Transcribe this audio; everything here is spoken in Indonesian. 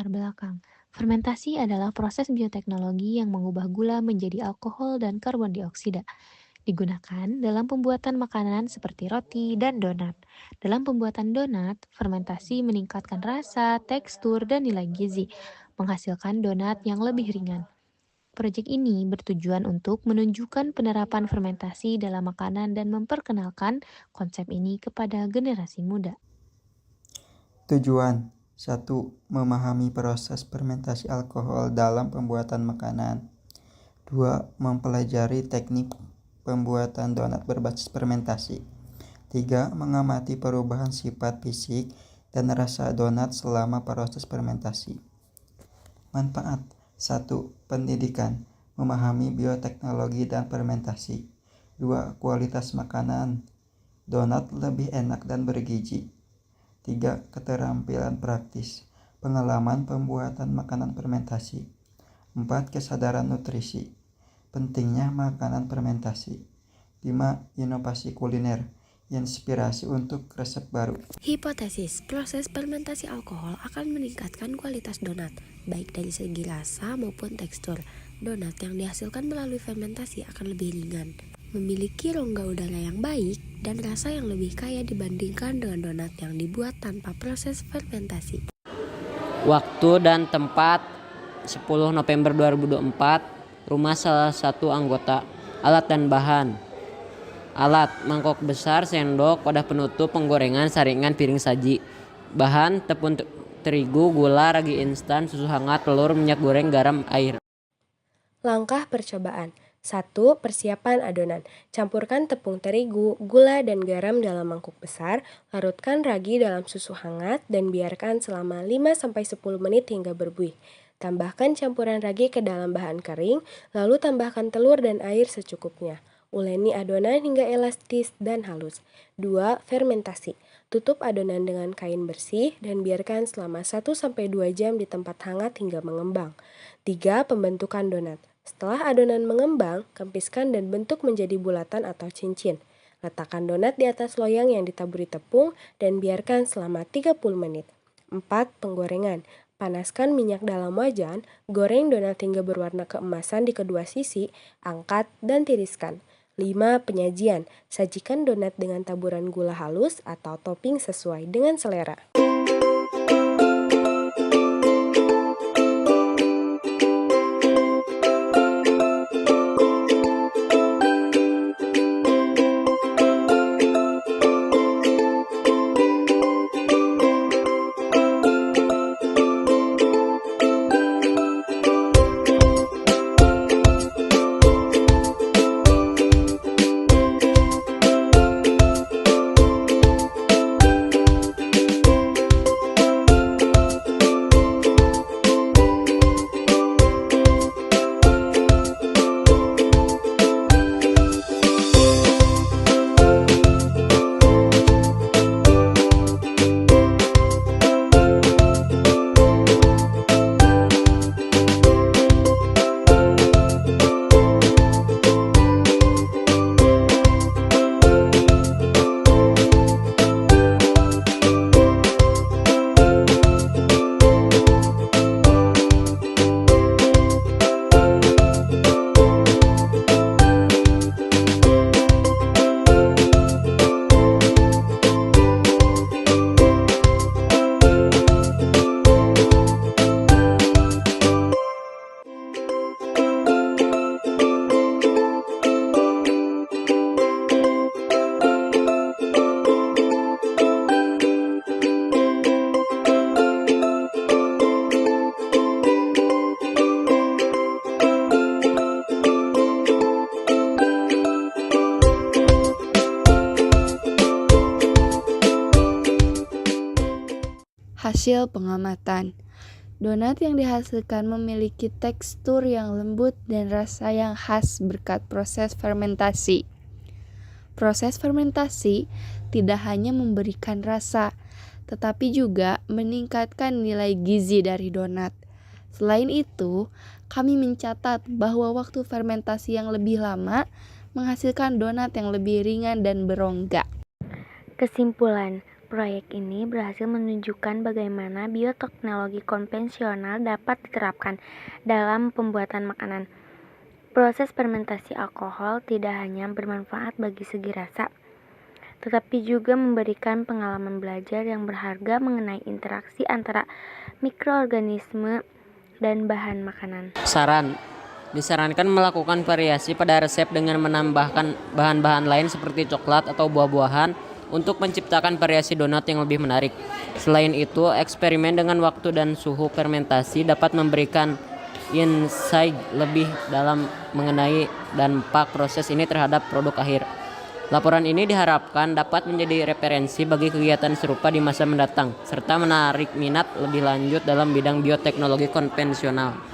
latar belakang. Fermentasi adalah proses bioteknologi yang mengubah gula menjadi alkohol dan karbon dioksida. Digunakan dalam pembuatan makanan seperti roti dan donat. Dalam pembuatan donat, fermentasi meningkatkan rasa, tekstur, dan nilai gizi, menghasilkan donat yang lebih ringan. Proyek ini bertujuan untuk menunjukkan penerapan fermentasi dalam makanan dan memperkenalkan konsep ini kepada generasi muda. Tujuan 1. Memahami proses fermentasi alkohol dalam pembuatan makanan. 2. Mempelajari teknik pembuatan donat berbasis fermentasi. 3. Mengamati perubahan sifat fisik dan rasa donat selama proses fermentasi. Manfaat 1. Pendidikan, memahami bioteknologi dan fermentasi. 2. Kualitas makanan, donat lebih enak dan bergizi. 3. Keterampilan praktis, pengalaman pembuatan makanan fermentasi. 4. Kesadaran nutrisi, pentingnya makanan fermentasi. 5. Inovasi kuliner, inspirasi untuk resep baru. Hipotesis, proses fermentasi alkohol akan meningkatkan kualitas donat, baik dari segi rasa maupun tekstur. Donat yang dihasilkan melalui fermentasi akan lebih ringan, memiliki rongga udara yang baik, dan rasa yang lebih kaya dibandingkan dengan donat yang dibuat tanpa proses fermentasi. Waktu dan tempat 10 November 2024, rumah salah satu anggota. Alat dan bahan. Alat, mangkok besar, sendok, wadah penutup, penggorengan, saringan, piring saji. Bahan, tepung terigu, gula, ragi instan, susu hangat, telur, minyak goreng, garam, air. Langkah percobaan. 1. Persiapan adonan. Campurkan tepung terigu, gula, dan garam dalam mangkuk besar. Larutkan ragi dalam susu hangat dan biarkan selama 5-10 menit hingga berbuih. Tambahkan campuran ragi ke dalam bahan kering, lalu tambahkan telur dan air secukupnya. Uleni adonan hingga elastis dan halus. 2. Fermentasi. Tutup adonan dengan kain bersih dan biarkan selama 1-2 jam di tempat hangat hingga mengembang. 3. Pembentukan donat. Setelah adonan mengembang, kempiskan dan bentuk menjadi bulatan atau cincin. Letakkan donat di atas loyang yang ditaburi tepung dan biarkan selama 30 menit. 4. Penggorengan. Panaskan minyak dalam wajan, goreng donat hingga berwarna keemasan di kedua sisi, angkat dan tiriskan. 5. Penyajian. Sajikan donat dengan taburan gula halus atau topping sesuai dengan selera. Hasil pengamatan. Donat yang dihasilkan memiliki tekstur yang lembut dan rasa yang khas berkat proses fermentasi. Proses fermentasi tidak hanya memberikan rasa, tetapi juga meningkatkan nilai gizi dari donat. Selain itu, kami mencatat bahwa waktu fermentasi yang lebih lama menghasilkan donat yang lebih ringan dan berongga. Kesimpulan, Proyek ini berhasil menunjukkan bagaimana bioteknologi konvensional dapat diterapkan dalam pembuatan makanan. Proses fermentasi alkohol tidak hanya bermanfaat bagi segi rasa, tetapi juga memberikan pengalaman belajar yang berharga mengenai interaksi antara mikroorganisme dan bahan makanan. Saran: disarankan melakukan variasi pada resep dengan menambahkan bahan-bahan lain seperti coklat atau buah-buahan untuk menciptakan variasi donat yang lebih menarik. Selain itu, eksperimen dengan waktu dan suhu fermentasi dapat memberikan insight lebih dalam mengenai dampak proses ini terhadap produk akhir. Laporan ini diharapkan dapat menjadi referensi bagi kegiatan serupa di masa mendatang, serta menarik minat lebih lanjut dalam bidang bioteknologi konvensional.